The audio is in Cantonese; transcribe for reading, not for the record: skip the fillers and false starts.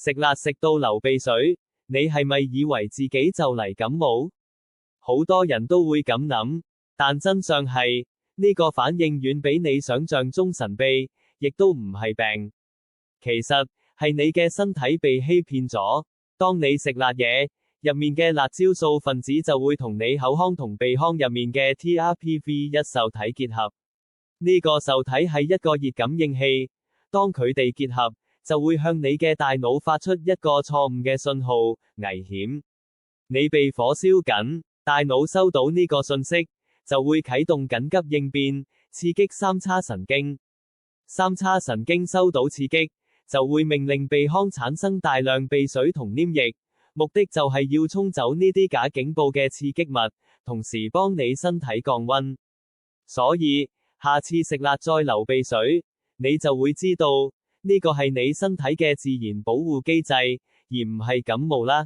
食辣食到流鼻水，你係咪以為自己就嚟感冒？好多人都會咁諗，但真相係，呢個反應遠比你想象中神秘，亦都唔係病。其實，係你嘅身體被欺騙咗。當你食辣嘢，入面嘅辣椒素分子就會同你口腔同鼻腔入面嘅 TRPV1 受體結合。呢個受體係一個熱感應器，當佢哋結合，就會向你嘅大腦發出一個錯誤嘅信號，危險。你被火燒緊，大腦收到呢個信息，就會啟動緊急應變，刺激三叉神經。三叉神經收到刺激，就會命令鼻腔產生大量鼻水同黏液，目的就係要沖走呢啲假警報嘅刺激物，同時幫你身體降溫。所以，下次食辣再流鼻水，你就會知道，呢個係你身體嘅自然保護機制，而唔係感冒啦。